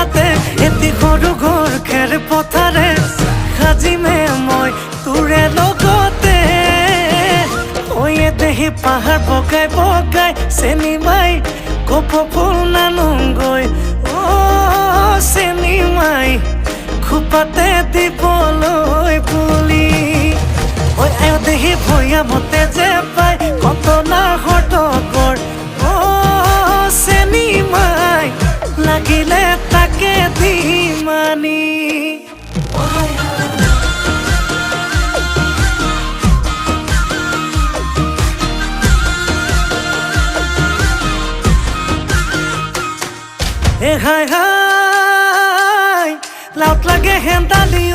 তাতে এটি সৰু ঘৰ খেৰ পথাৰে সাজিমে মই তোৰে লগতে ওয়ে দেহি পাহাৰ বগাই বগাই চেনি মাই কপৌ ফুল নানুংগৈ চেনি মাই খোপাতে দিবলৈ বুলি ঐ আয় দেহি ভৈয়ামতে যে পাই কত নাহৰ টকৰ চেনি মাই লাগিলে তাকে দিমানি হাই হাই লাউট লাগে হেন্দালি